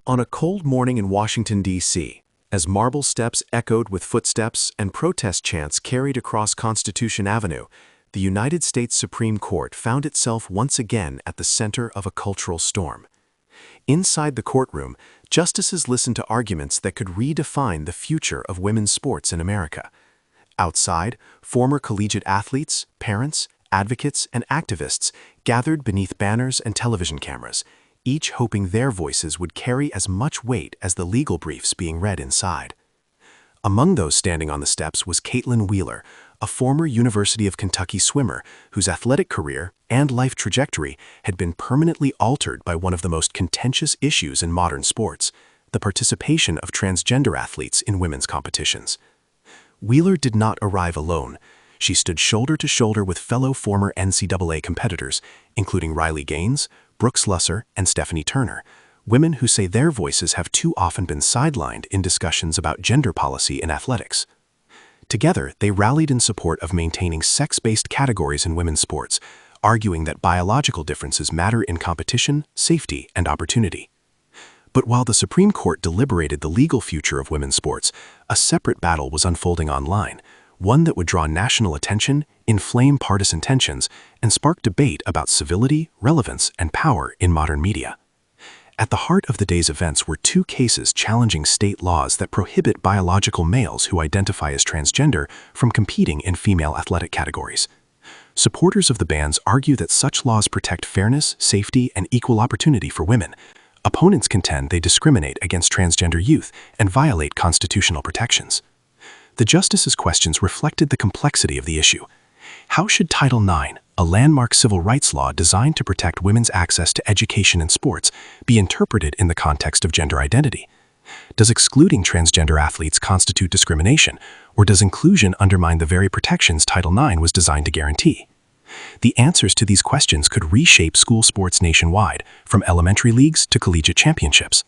On a cold morning in Washington, D.C., as marble steps echoed with footsteps and protest chants carried across Constitution Avenue, the United States Supreme Court found itself once again at the center of a cultural storm. Inside the courtroom, justices listened to arguments that could redefine the future of women's sports in America. Outside, former collegiate athletes, parents, advocates, and activists gathered beneath banners and television cameras, each hoping their voices would carry as much weight as the legal briefs being read inside. Among those standing on the steps was Caitlin Wheeler, a former University of Kentucky swimmer whose athletic career and life trajectory had been permanently altered by one of the most contentious issues in modern sports, the participation of transgender athletes in women's competitions. Wheeler did not arrive alone. She stood shoulder to shoulder with fellow former NCAA competitors, including Riley Gaines, Brooks Lusser, and Stephanie Turner, women who say their voices have too often been sidelined in discussions about gender policy in athletics. Together, they rallied in support of maintaining sex-based categories in women's sports, arguing that biological differences matter in competition, safety, and opportunity. But while the Supreme Court deliberated the legal future of women's sports, a separate battle was unfolding online, one that would draw national attention, inflame partisan tensions, and spark debate about civility, relevance, and power in modern media. At the heart of the day's events were two cases challenging state laws that prohibit biological males who identify as transgender from competing in female athletic categories. Supporters of the bans argue that such laws protect fairness, safety, and equal opportunity for women. Opponents contend they discriminate against transgender youth and violate constitutional protections. The justices' questions reflected the complexity of the issue. How should Title IX, a landmark civil rights law designed to protect women's access to education and sports, be interpreted in the context of gender identity? Does excluding transgender athletes constitute discrimination, or does inclusion undermine the very protections Title IX was designed to guarantee? The answers to these questions could reshape school sports nationwide, from elementary leagues to collegiate championships.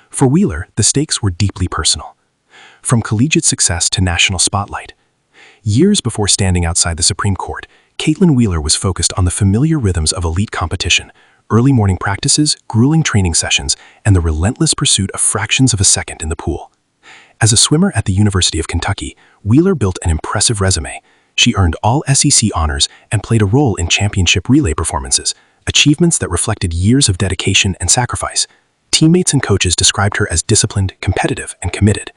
For Wheeler, the stakes were deeply personal. From collegiate success to national spotlight. Years before standing outside the Supreme Court, Caitlin Wheeler was focused on the familiar rhythms of elite competition, early morning practices, grueling training sessions, and the relentless pursuit of fractions of a second in the pool. As a swimmer at the University of Kentucky, Wheeler built an impressive resume. She earned all SEC honors and played a role in championship relay performances, achievements that reflected years of dedication and sacrifice. Teammates and coaches described her as disciplined, competitive, and committed.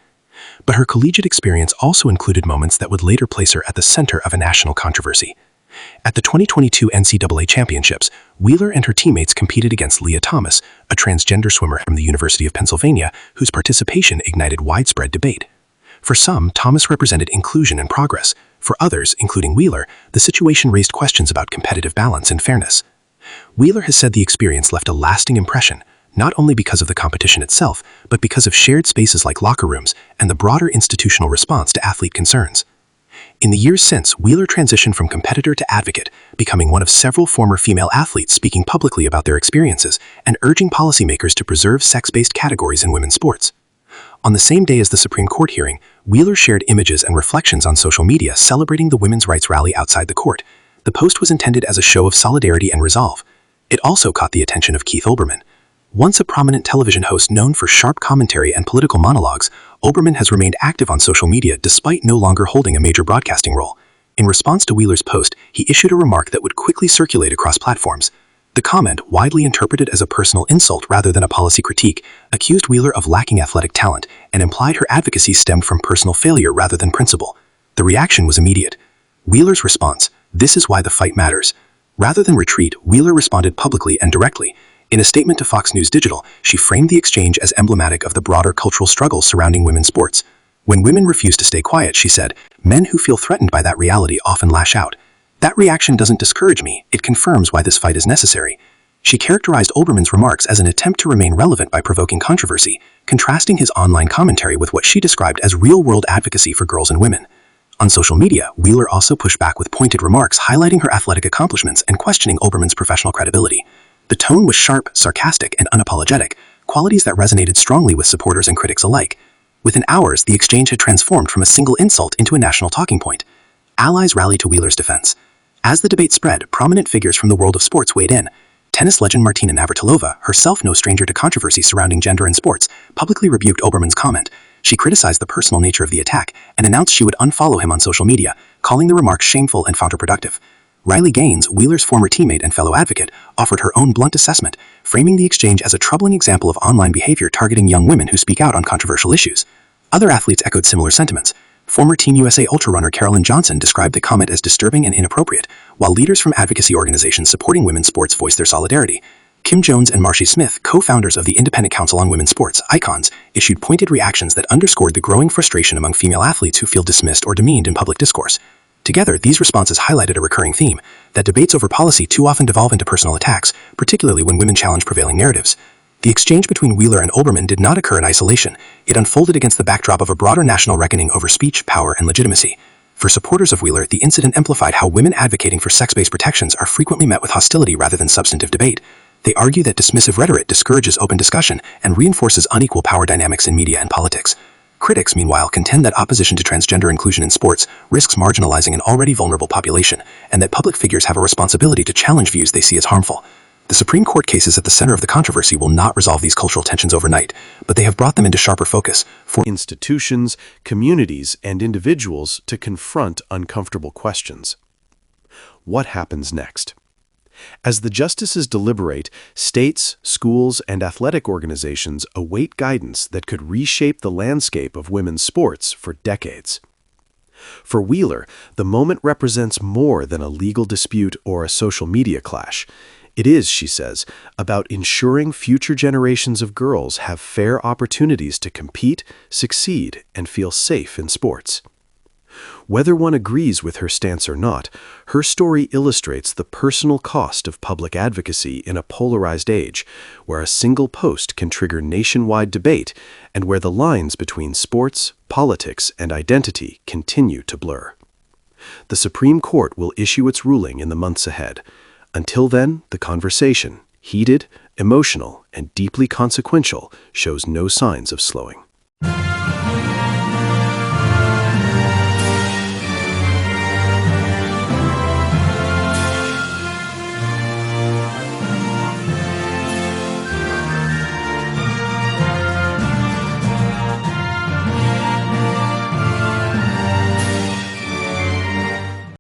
But her collegiate experience also included moments that would later place her at the center of a national controversy. At the 2022 NCAA Championships, Wheeler and her teammates competed against Leah Thomas, a transgender swimmer from the University of Pennsylvania whose participation ignited widespread debate. For some, Thomas represented inclusion and progress. For others, including Wheeler, the situation raised questions about competitive balance and fairness. Wheeler has said the experience left a lasting impression, not only because of the competition itself, but because of shared spaces like locker rooms and the broader institutional response to athlete concerns. In the years since, Wheeler transitioned from competitor to advocate, becoming one of several former female athletes speaking publicly about their experiences and urging policymakers to preserve sex-based categories in women's sports. On the same day as the Supreme Court hearing, Wheeler shared images and reflections on social media celebrating the women's rights rally outside the court. The post was intended as a show of solidarity and resolve. It also caught the attention of Keith Olbermann. Once a prominent television host known for sharp commentary and political monologues, Olbermann has remained active on social media despite no longer holding a major broadcasting role. In response to Wheeler's post, he issued a remark that would quickly circulate across platforms. The comment, widely interpreted as a personal insult rather than a policy critique, accused Wheeler of lacking athletic talent and implied her advocacy stemmed from personal failure rather than principle. The reaction was immediate. Wheeler's response, "This is why the fight matters." Rather than retreat, Wheeler responded publicly and directly. In a statement to Fox News Digital, she framed the exchange as emblematic of the broader cultural struggles surrounding women's sports. When women refuse to stay quiet, she said, men who feel threatened by that reality often lash out. That reaction doesn't discourage me, it confirms why this fight is necessary. She characterized Olbermann's remarks as an attempt to remain relevant by provoking controversy, contrasting his online commentary with what she described as real-world advocacy for girls and women. On social media, Wheeler also pushed back with pointed remarks highlighting her athletic accomplishments and questioning Olbermann's professional credibility. The tone was sharp, sarcastic, and unapologetic, qualities that resonated strongly with supporters and critics alike. Within hours, the exchange had transformed from a single insult into a national talking point. Allies rallied to Wheeler's defense. As the debate spread, prominent figures from the world of sports weighed in. Tennis legend Martina Navratilova, herself no stranger to controversy surrounding gender in sports, publicly rebuked Oberman's comment. She criticized the personal nature of the attack and announced she would unfollow him on social media, calling the remarks shameful and counterproductive. Riley Gaines, Wheeler's former teammate and fellow advocate, offered her own blunt assessment, framing the exchange as a troubling example of online behavior targeting young women who speak out on controversial issues. Other athletes echoed similar sentiments. Former Team USA ultrarunner Carolyn Johnson described the comment as disturbing and inappropriate, while leaders from advocacy organizations supporting women's sports voiced their solidarity. Kim Jones and Marcy Smith, co-founders of the Independent Council on Women's Sports, ICONS, issued pointed reactions that underscored the growing frustration among female athletes who feel dismissed or demeaned in public discourse. Together, these responses highlighted a recurring theme, that debates over policy too often devolve into personal attacks, particularly when women challenge prevailing narratives. The exchange between Wheeler and Oberman did not occur in isolation. It unfolded against the backdrop of a broader national reckoning over speech, power, and legitimacy. For supporters of Wheeler, the incident amplified how women advocating for sex-based protections are frequently met with hostility rather than substantive debate. They argue that dismissive rhetoric discourages open discussion and reinforces unequal power dynamics in media and politics. Critics, meanwhile, contend that opposition to transgender inclusion in sports risks marginalizing an already vulnerable population, and that public figures have a responsibility to challenge views they see as harmful. The Supreme Court cases at the center of the controversy will not resolve these cultural tensions overnight, but they have brought them into sharper focus for institutions, communities, and individuals to confront uncomfortable questions. What happens next? As the justices deliberate, states, schools, and athletic organizations await guidance that could reshape the landscape of women's sports for decades. For Wheeler, the moment represents more than a legal dispute or a social media clash. It is, she says, about ensuring future generations of girls have fair opportunities to compete, succeed, and feel safe in sports. Whether one agrees with her stance or not, her story illustrates the personal cost of public advocacy in a polarized age, where a single post can trigger nationwide debate and where the lines between sports, politics, and identity continue to blur. The Supreme Court will issue its ruling in the months ahead. Until then, the conversation, heated, emotional, and deeply consequential, shows no signs of slowing.